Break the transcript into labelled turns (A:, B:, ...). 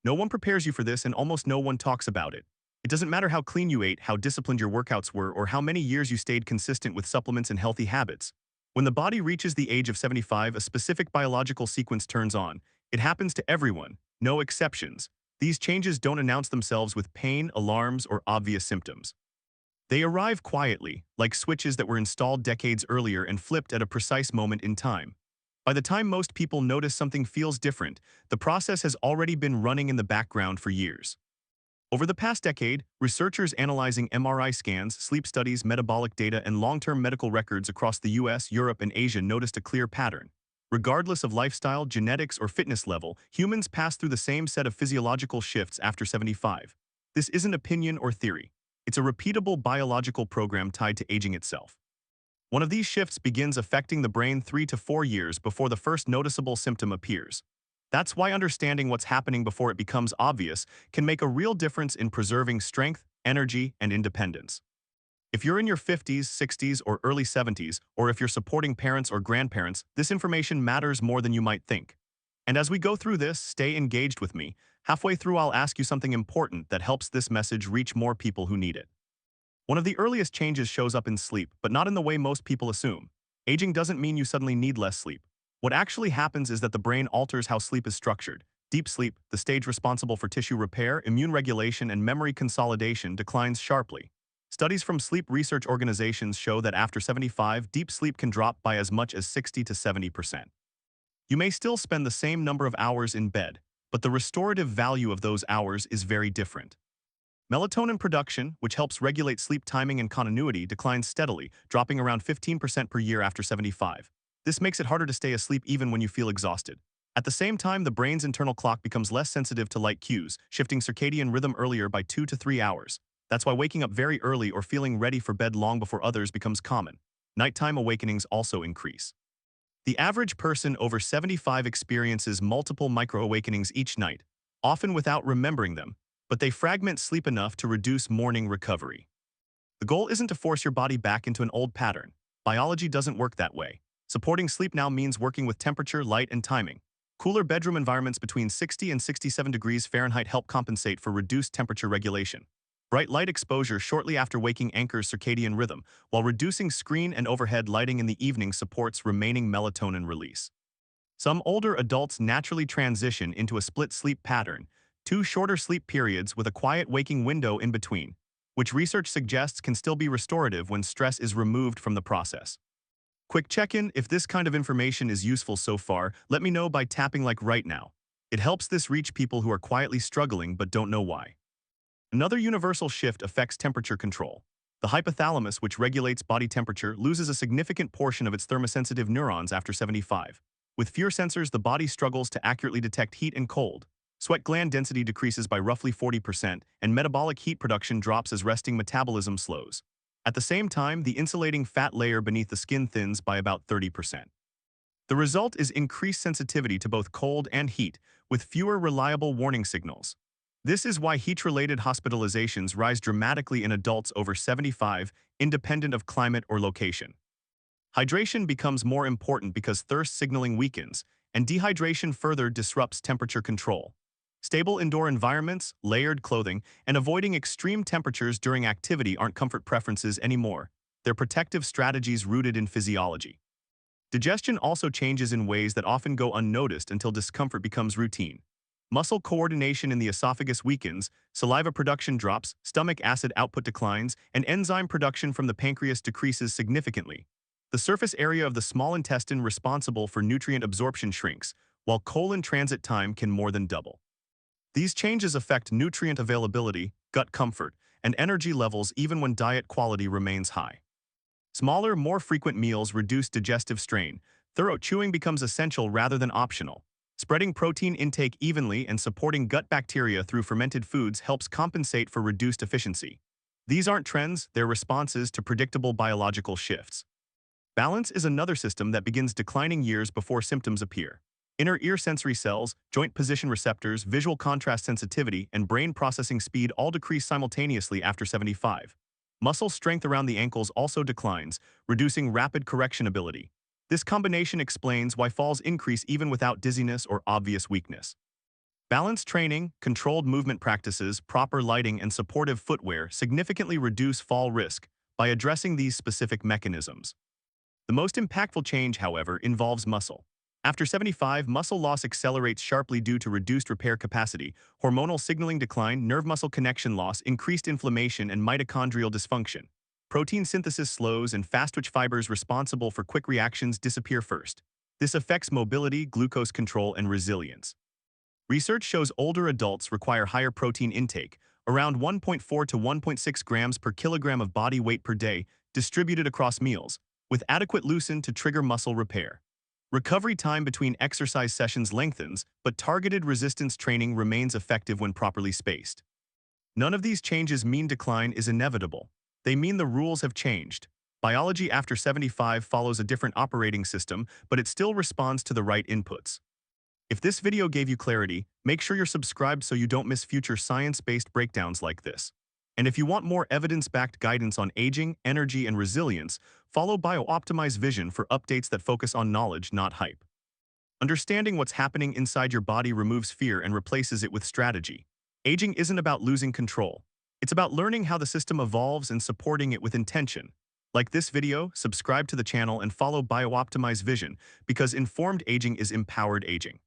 A: No one prepares you for this and almost no one talks about it. It doesn't matter how clean you ate, how disciplined your workouts were, or how many years you stayed consistent with supplements and healthy habits. When the body reaches the age of 75, a specific biological sequence turns on. It happens to everyone, no exceptions. These changes don't announce themselves with pain, alarms, or obvious symptoms. They arrive quietly, like switches that were installed decades earlier and flipped at a precise moment in time. By the time most people notice something feels different, the process has already been running in the background for years. Over the past decade, researchers analyzing MRI scans, sleep studies, metabolic data, and long-term medical records across the US, Europe, and Asia noticed a clear pattern. Regardless of lifestyle, genetics, or fitness level, humans pass through the same set of physiological shifts after 75. This isn't opinion or theory. It's a repeatable biological program tied to aging itself. One of these shifts begins affecting the brain 3 to 4 years before the first noticeable symptom appears. That's why understanding what's happening before it becomes obvious can make a real difference in preserving strength, energy, and independence. If you're in your 50s, 60s, or early 70s, or if you're supporting parents or grandparents, this information matters more than you might think. And as we go through this, stay engaged with me. Halfway through, I'll ask you something important that helps this message reach more people who need it. One of the earliest changes shows up in sleep, but not in the way most people assume. Aging doesn't mean you suddenly need less sleep. What actually happens is that the brain alters how sleep is structured. Deep sleep, the stage responsible for tissue repair, immune regulation, and memory consolidation, declines sharply. Studies from sleep research organizations show that after 75, deep sleep can drop by as much as 60 to 70%. You may still spend the same number of hours in bed, but the restorative value of those hours is very different. Melatonin production, which helps regulate sleep timing and continuity, declines steadily, dropping around 15% per year after 75. This makes it harder to stay asleep even when you feel exhausted. At the same time, the brain's internal clock becomes less sensitive to light cues, shifting circadian rhythm earlier by 2 to 3 hours. That's why waking up very early or feeling ready for bed long before others becomes common. Nighttime awakenings also increase. The average person over 75 experiences multiple micro-awakenings each night, often without remembering them, but they fragment sleep enough to reduce morning recovery. The goal isn't to force your body back into an old pattern. Biology doesn't work that way. Supporting sleep now means working with temperature, light, and timing. Cooler bedroom environments between 60 and 67 degrees Fahrenheit help compensate for reduced temperature regulation. Bright light exposure shortly after waking anchors circadian rhythm, while reducing screen and overhead lighting in the evening supports remaining melatonin release. Some older adults naturally transition into a split sleep pattern, 2 shorter sleep periods with a quiet waking window in between, which research suggests can still be restorative when stress is removed from the process. Quick check-in: if this kind of information is useful so far, let me know by tapping like right now. It helps this reach people who are quietly struggling but don't know why. Another universal shift affects temperature control. The hypothalamus, which regulates body temperature, loses a significant portion of its thermosensitive neurons after 75. With fewer sensors, the body struggles to accurately detect heat and cold. Sweat gland density decreases by roughly 40%, and metabolic heat production drops as resting metabolism slows. At the same time, the insulating fat layer beneath the skin thins by about 30%. The result is increased sensitivity to both cold and heat, with fewer reliable warning signals. This is why heat-related hospitalizations rise dramatically in adults over 75, independent of climate or location. Hydration becomes more important because thirst signaling weakens, and dehydration further disrupts temperature control. Stable indoor environments, layered clothing, and avoiding extreme temperatures during activity aren't comfort preferences anymore. They're protective strategies rooted in physiology. Digestion also changes in ways that often go unnoticed until discomfort becomes routine. Muscle coordination in the esophagus weakens, saliva production drops, stomach acid output declines, and enzyme production from the pancreas decreases significantly. The surface area of the small intestine responsible for nutrient absorption shrinks, while colon transit time can more than double. These changes affect nutrient availability, gut comfort, and energy levels even when diet quality remains high. Smaller, more frequent meals reduce digestive strain. Thorough chewing becomes essential rather than optional. Spreading protein intake evenly and supporting gut bacteria through fermented foods helps compensate for reduced efficiency. These aren't trends, they're responses to predictable biological shifts. Balance is another system that begins declining years before symptoms appear. Inner ear sensory cells, joint position receptors, visual contrast sensitivity, and brain processing speed all decrease simultaneously after 75. Muscle strength around the ankles also declines, reducing rapid correction ability. This combination explains why falls increase even without dizziness or obvious weakness. Balanced training, controlled movement practices, proper lighting, and supportive footwear significantly reduce fall risk by addressing these specific mechanisms. The most impactful change, however, involves muscle. After 75, muscle loss accelerates sharply due to reduced repair capacity, hormonal signaling decline, nerve-muscle connection loss, increased inflammation, and mitochondrial dysfunction. Protein synthesis slows and fast-twitch fibers responsible for quick reactions disappear first. This affects mobility, glucose control, and resilience. Research shows older adults require higher protein intake, around 1.4 to 1.6 grams per kilogram of body weight per day, distributed across meals, with adequate leucine to trigger muscle repair. Recovery time between exercise sessions lengthens, but targeted resistance training remains effective when properly spaced. None of these changes mean decline is inevitable. They mean the rules have changed. Biology after 75 follows a different operating system, but it still responds to the right inputs. If this video gave you clarity, make sure you're subscribed so you don't miss future science-based breakdowns like this. And if you want more evidence-backed guidance on aging, energy, and resilience, follow BioOptimize Vision for updates that focus on knowledge, not hype. Understanding what's happening inside your body removes fear and replaces it with strategy. Aging isn't about losing control. It's about learning how the system evolves and supporting it with intention. Like this video, subscribe to the channel and follow BioOptimize Vision because informed aging is empowered aging.